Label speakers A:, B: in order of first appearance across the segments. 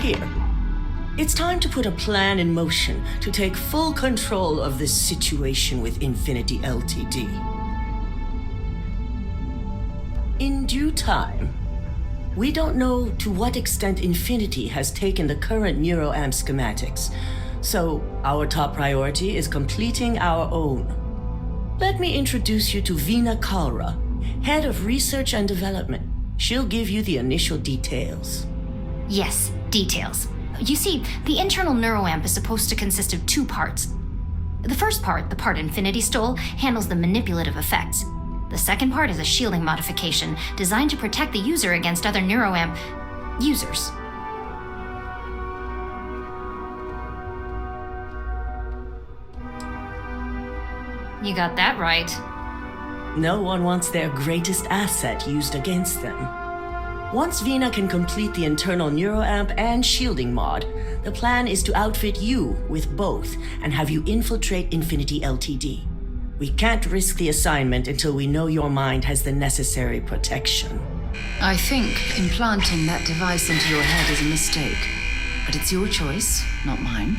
A: here. It's time to put a plan in motion to take full control of this situation with Infinity Ltd. In due time. We don't know to what extent Infinity has taken the current neuroamp schematics, so our top priority is completing our own. Let me introduce you to Veena Kalra, Head of Research and Development. She'll give you the initial details.
B: Yes, details. You see, the internal neuroamp is supposed to consist of two parts. The first part, the part Infinity stole, handles the manipulative effects. The second part is a shielding modification designed to protect the user against other neuroamp users. You got that right.
A: No one wants their greatest asset used against them. Once Veena can complete the internal neuroamp and shielding mod, the plan is to outfit you with both and have you infiltrate Infinity Ltd. We can't risk the assignment until we know your mind has the necessary protection.
C: I think implanting that device into your head is a mistake. But it's your choice, not mine.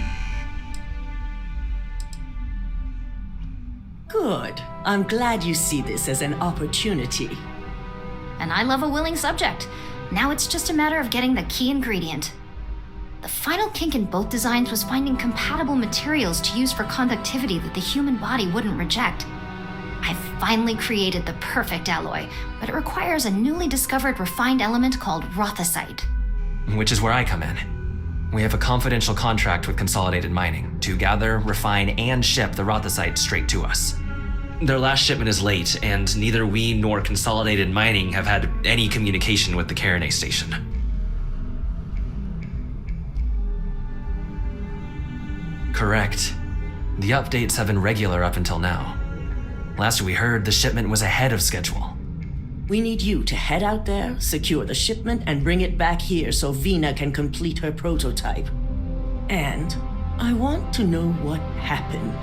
A: Good. I'm glad you see this as an opportunity.
B: And I love a willing subject. Now it's just a matter of getting the key ingredient. The final kink in both designs was finding compatible materials to use for conductivity that the human body wouldn't reject. I've finally created the perfect alloy, but it requires a newly discovered refined element called rothosite.
D: Which is where I come in. We have a confidential contract with Consolidated Mining to gather, refine, and ship the rothosite straight to us. Their last shipment is late, and neither we nor Consolidated Mining have had any communication with the Carinae station. Correct. The updates have been regular up until now. Last we heard, the shipment was ahead of schedule.
A: We need you to head out there, secure the shipment, and bring it back here so Veena can complete her prototype. And I want to know what happened.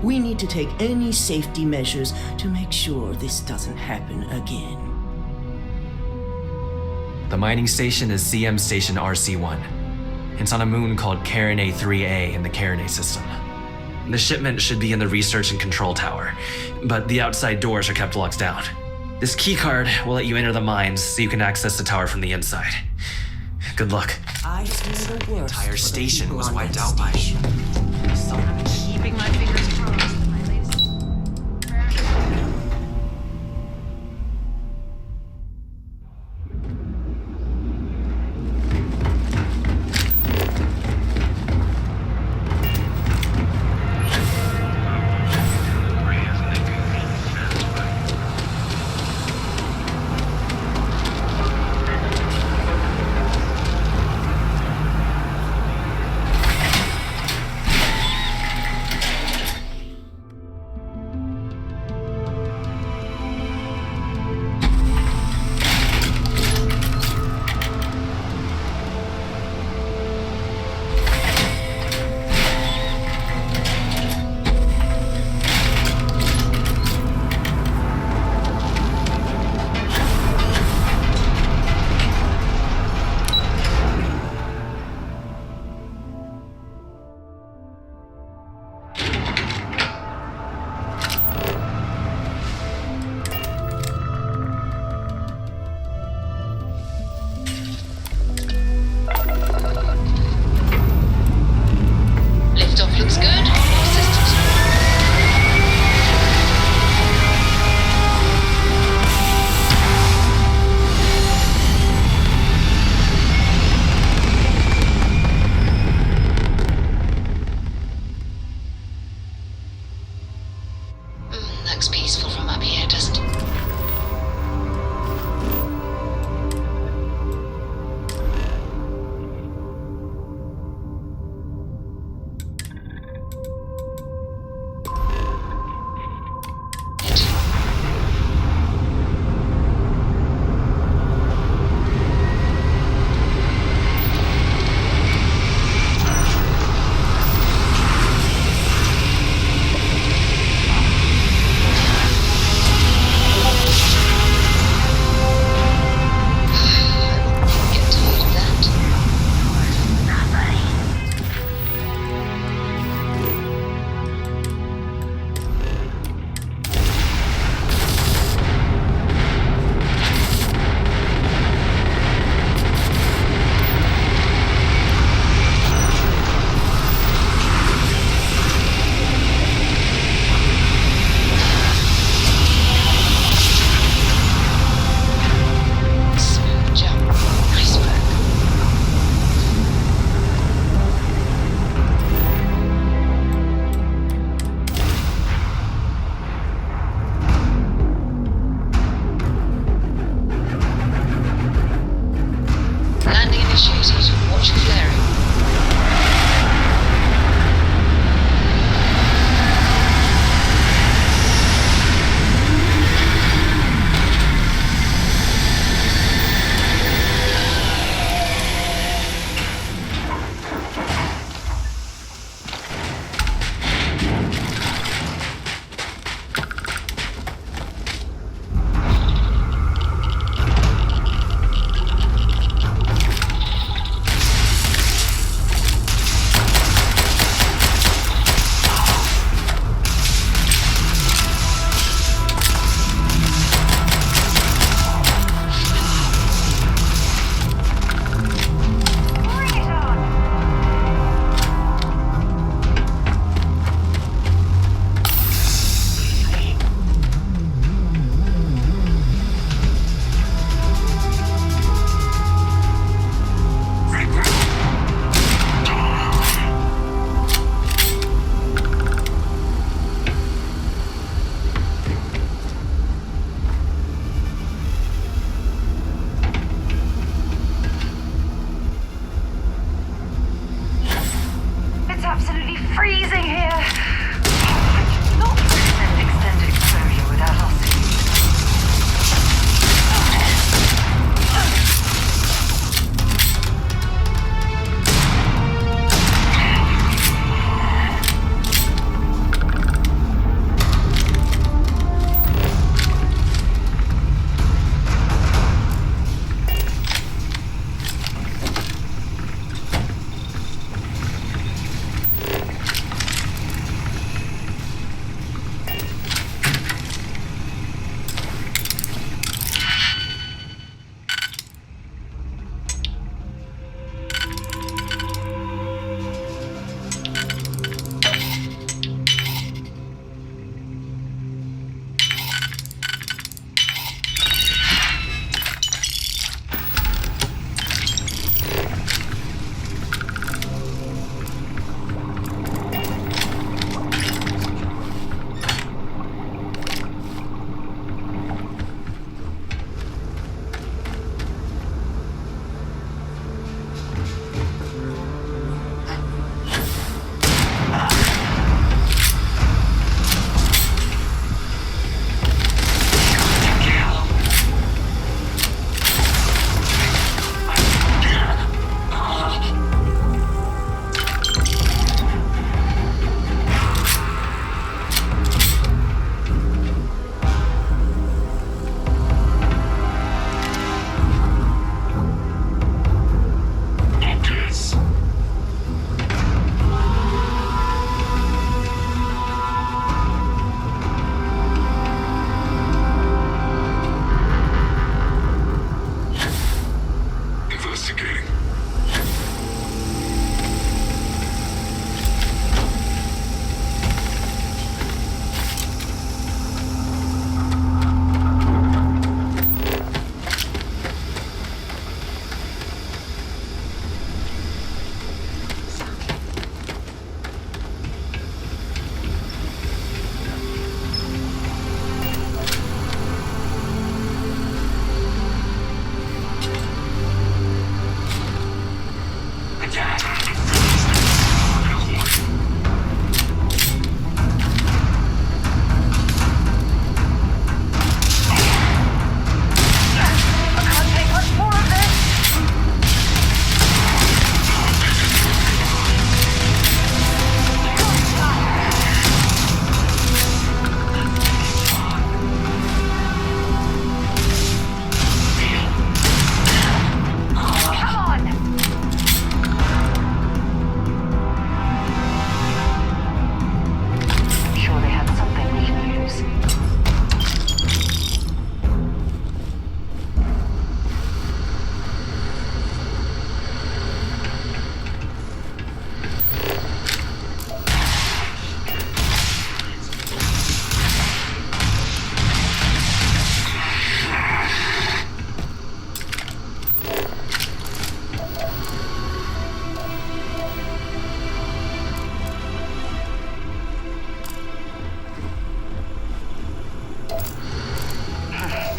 A: We need to take any safety measures to make sure this doesn't happen again.
D: The mining station is CM Station RC-1. It's on a moon called Carinae 3A in the Carinae system. The shipment should be in the research and control tower, but the outside doors are kept locked down. This keycard will let you enter the mines so you can access the tower from the inside. Good luck.
A: I hear the
D: The
A: worst
D: entire
A: for the
D: station
A: people
D: was
A: on
D: wiped
A: that
D: out by...
A: station.
E: I'm keeping my fingers crossed that my laser...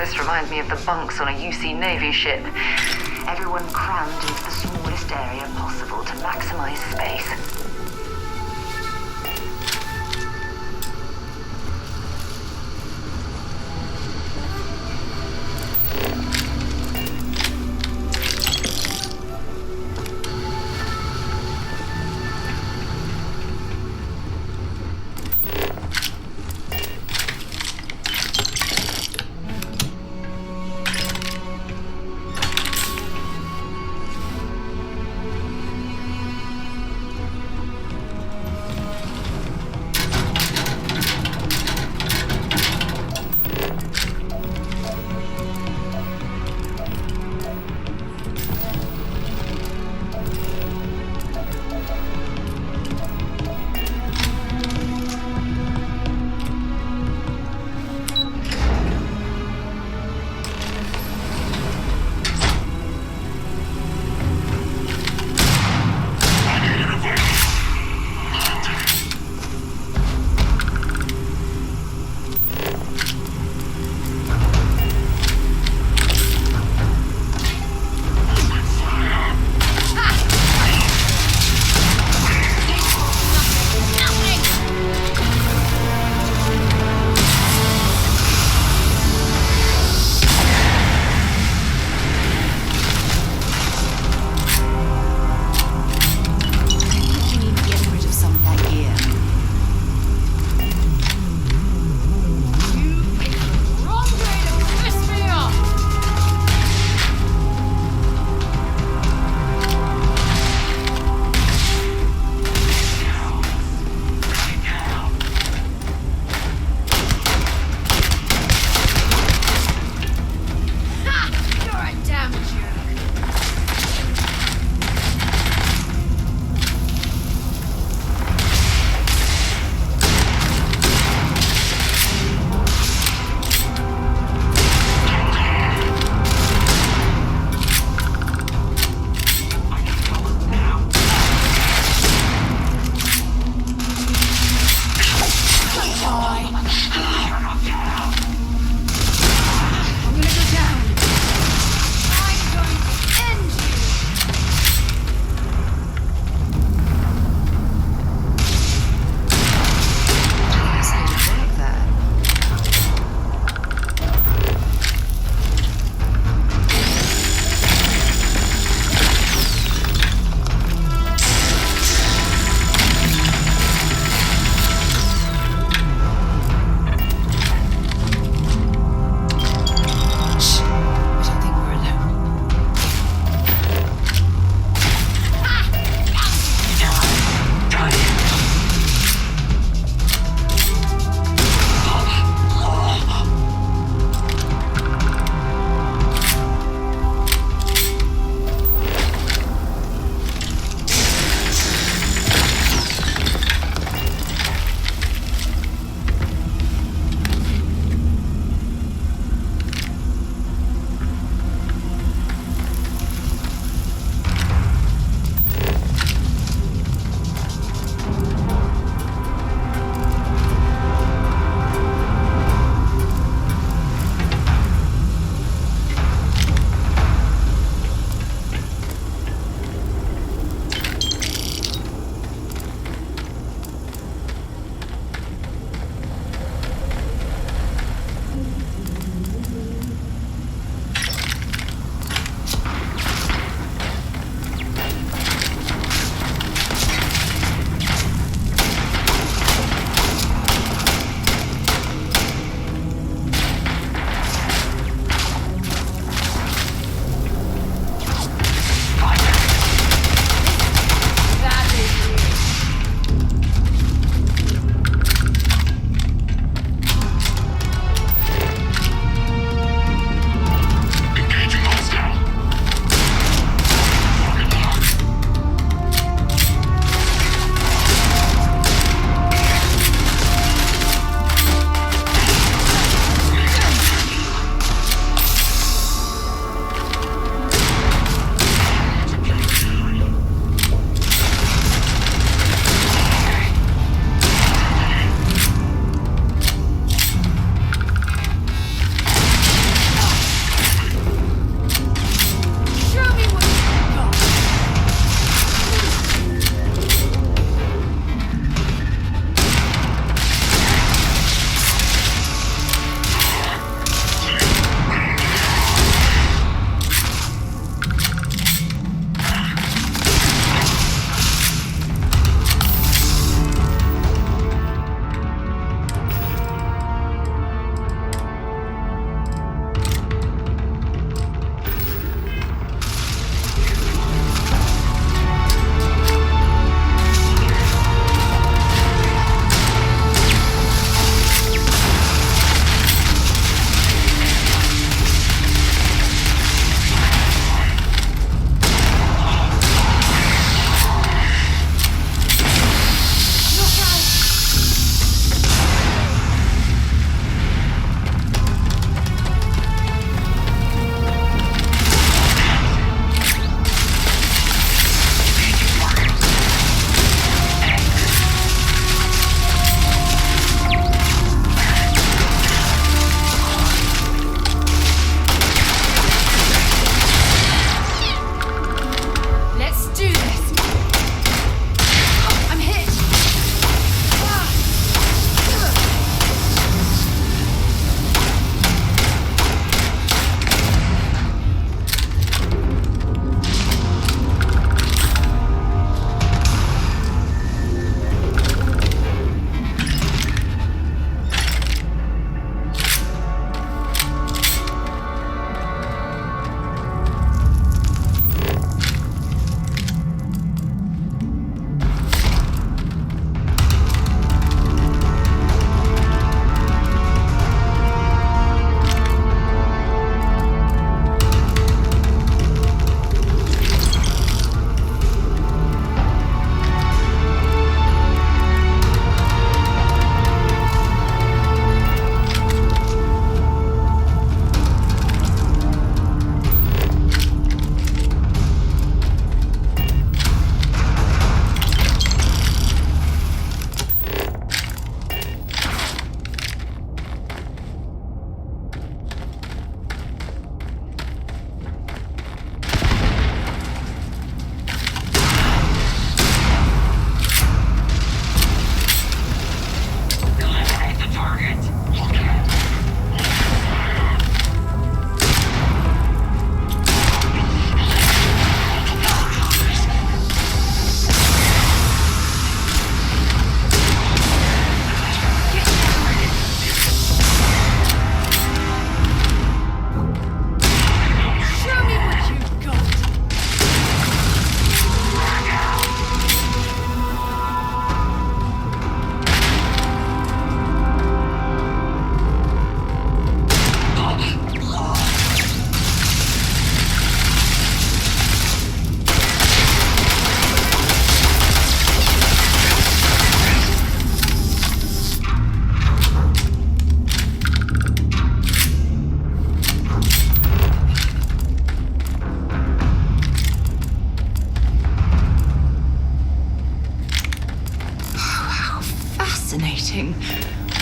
C: This reminds me of the bunks on a UC Navy ship. Everyone crammed into the smallest area possible to maximize space.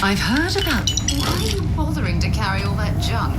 E: I've heard about.
C: Why are you bothering to carry all that junk?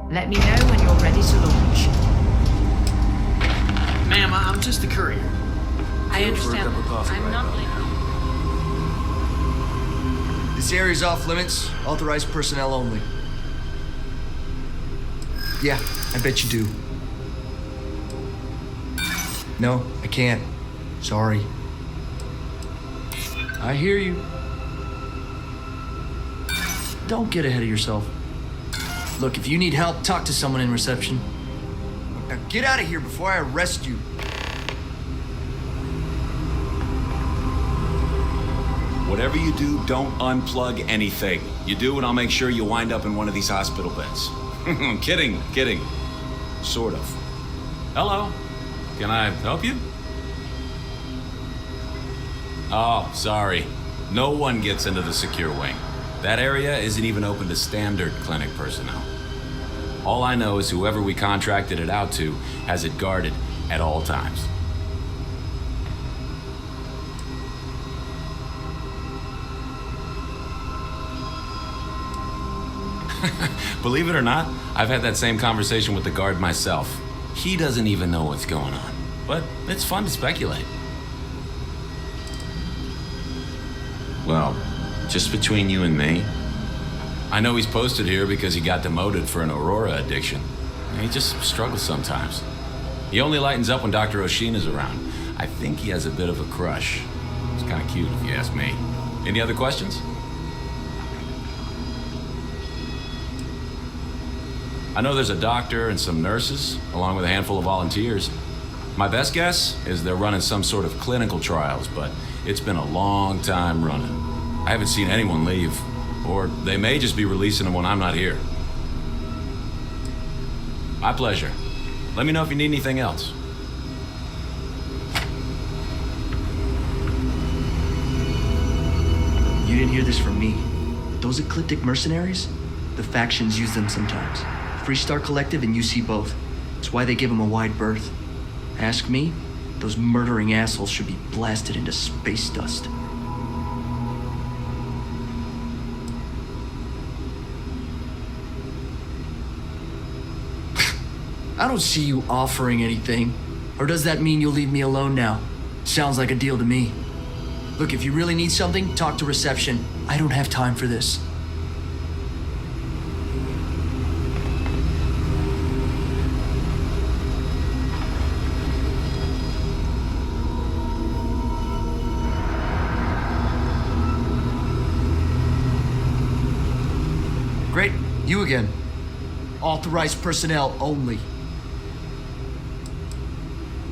E: Let me know when you're ready to launch.
F: Ma'am, I'm just the courier.
E: I understand. I'm not late.
G: This area's off limits. Authorized personnel only. Yeah, I bet you do. No, I can't. Sorry. I hear you. Don't get ahead of yourself. Look, if you need help, talk to someone in reception. Now get out of here before I arrest you.
H: Whatever you do, don't unplug anything. You do, and I'll make sure you wind up in one of these hospital beds. Kidding. Sort of. Hello. Can I help you? Oh, sorry. No one gets into the secure wing. That area isn't even open to standard clinic personnel. All I know is whoever we contracted it out to has it guarded at all times. Believe it or not, I've had that same conversation with the guard myself. He doesn't even know what's going on, but it's fun to speculate. Well, just between you and me, I know he's posted here because he got demoted for an Aurora addiction. He just struggles sometimes. He only lightens up when Dr. Oshina's around. I think he has a bit of a crush. It's kind of cute if you ask me. Any other questions? I know there's a doctor and some nurses, along with a handful of volunteers. My best guess is they're running some sort of clinical trials, but it's been a long time running. I haven't seen anyone leave, or they may just be releasing them when I'm not here. My pleasure. Let me know if you need anything else.
G: You didn't hear this from me, but those ecliptic mercenaries, the factions use them sometimes. Freestar Collective and UC both. It's why they give them a wide berth. Ask me, those murdering assholes should be blasted into space dust. I don't see you offering anything. Or does that mean you'll leave me alone now? Sounds like a deal to me. Look, if you really need something, talk to reception. I don't have time for this. Great, you again. Authorized personnel only.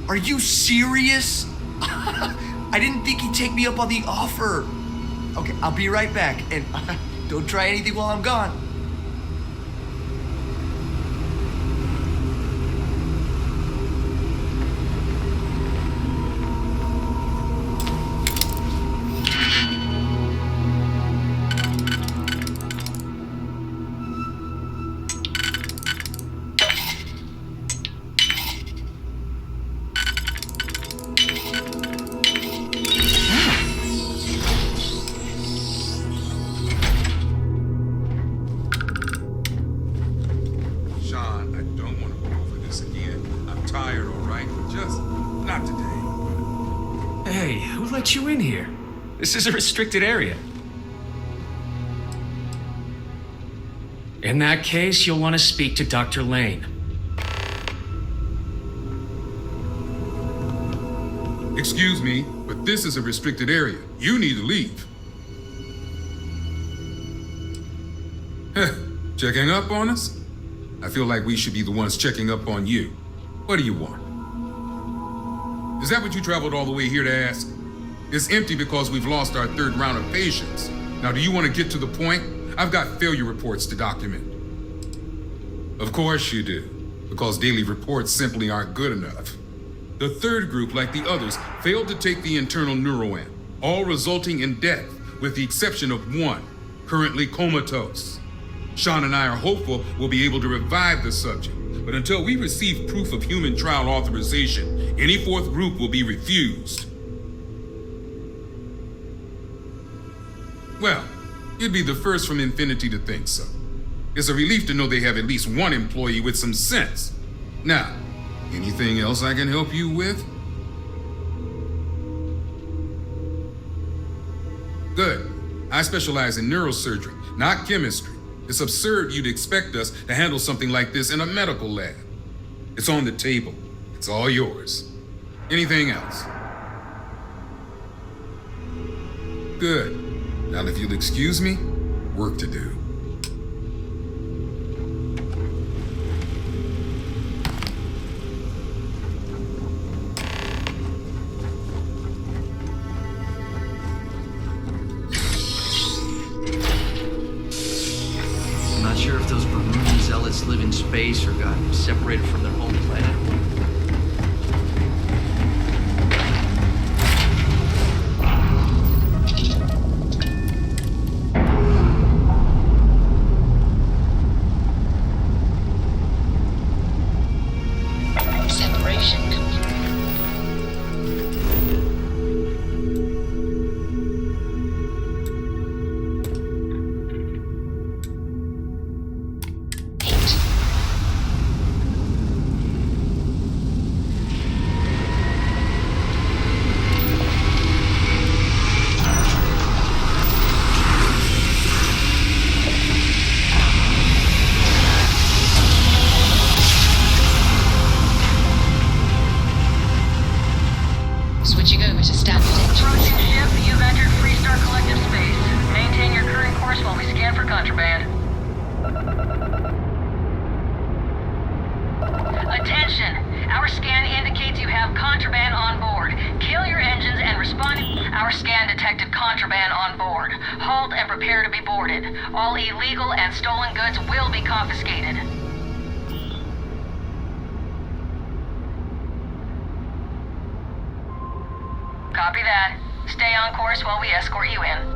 G: Are you serious? I didn't think he'd take me up on the offer. Okay, I'll be right back, and don't try anything while I'm gone.
D: You in here? This is a restricted area.
F: In that case, you'll want to speak to Dr. Lane.
I: Excuse me, but this is a restricted area. You need to leave. Checking up on us? I feel like we should be the ones checking up on you. What do you want? Is that what you traveled all the way here to ask? It's empty because we've lost our third round of patients. Now, do you want to get to the point? I've got failure reports to document. Of course you do, because daily reports simply aren't good enough. The third group, like the others, failed to take the internal neuroamp, all resulting in death, with the exception of one, currently comatose. Sean and I are hopeful we'll be able to revive the subject, but until we receive proof of human trial authorization, any fourth group will be refused. Well, you'd be the first from Infinity to think so. It's a relief to know they have at least one employee with some sense. Now, anything else I can help you with? Good. I specialize in neurosurgery, not chemistry. It's absurd you'd expect us to handle something like this in a medical lab. It's on the table. It's all yours. Anything else? Good. Now, if you'll excuse me, work to do.
G: I'm not sure if those Bermudan zealots live in space or got separated from their home planet.
C: Separation complete. Switching over to standard
J: Approaching
C: engines.
J: ship, you've entered Freestar Collective space. Maintain your current course while we scan for contraband. Attention! Our scan indicates you have contraband on board. Kill your engines and respond. Our scan detected contraband on board. Halt and prepare to be boarded. All illegal and stolen goods will be confiscated. Copy that. Stay on course while we escort you in.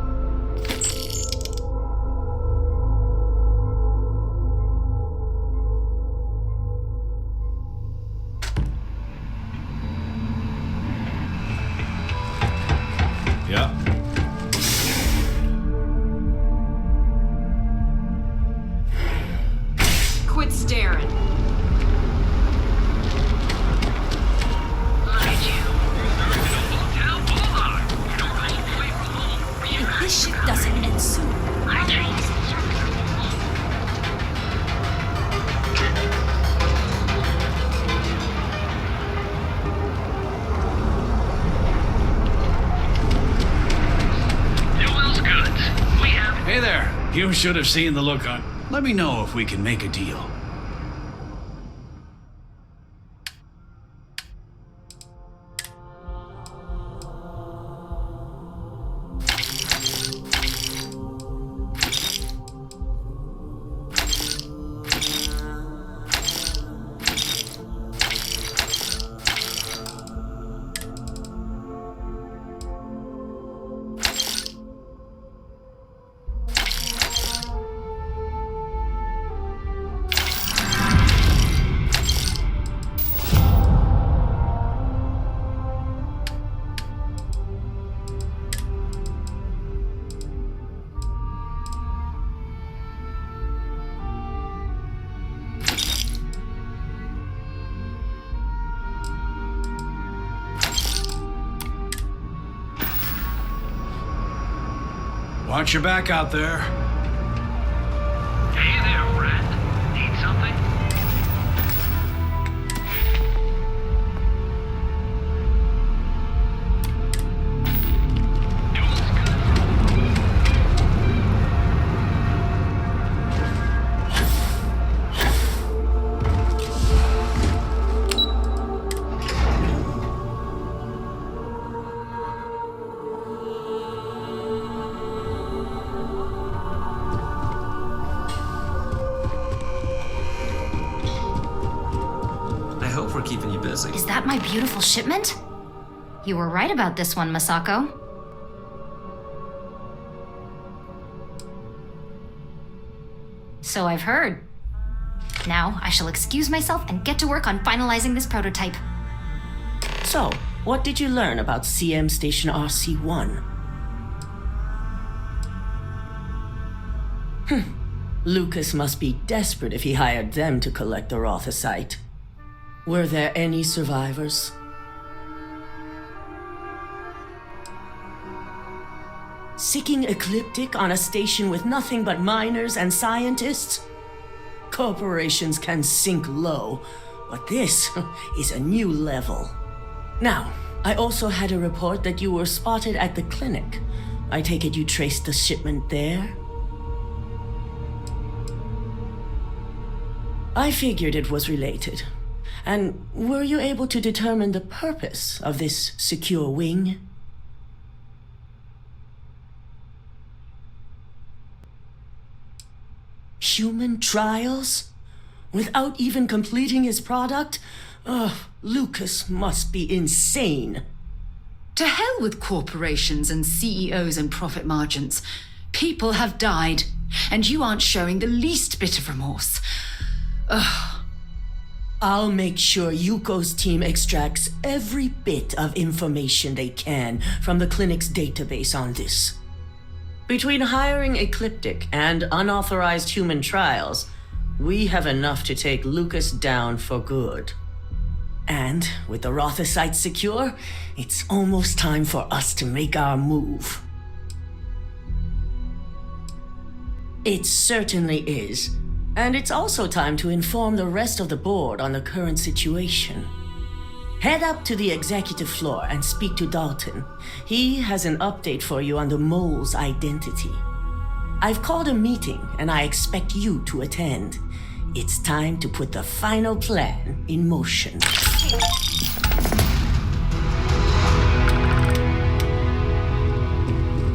H: Yeah.
E: Quit staring.
A: If this ship doesn't end soon.
K: Hey there. You should have seen the look on. Let me know if we can make a deal. Watch your back out there.
F: Hey there, friend. Need something?
D: We're keeping you busy.
B: Is that my beautiful shipment? You were right about this one, Masako. So I've heard. Now I shall excuse myself and get to work on finalizing this prototype.
A: So, what did you learn about CM Station RC1? Lucas must be desperate if he hired them to collect the Rothicite. Were there any survivors? Sicking Ecliptic on a station with nothing but miners and scientists? Corporations can sink low, but this is a new level. Now, I also had a report that you were spotted at the clinic. I take it you traced the shipment there? I figured it was related. And were you able to determine the purpose of this secure wing? Human trials? Without even completing his product? Lucas must be insane.
E: To hell with corporations and CEOs and profit margins. People have died, and you aren't showing the least bit of remorse. Ugh.
A: I'll make sure Yuko's team extracts every bit of information they can from the clinic's database on this. Between hiring Ecliptic and unauthorized human trials, we have enough to take Lucas down for good. And with the Rothicite secure, it's almost time for us to make our move. It certainly is. And it's also time to inform the rest of the board on the current situation. Head up to the executive floor and speak to Dalton. He has an update for you on the mole's identity. I've called a meeting and I expect you to attend. It's time to put the final plan in motion.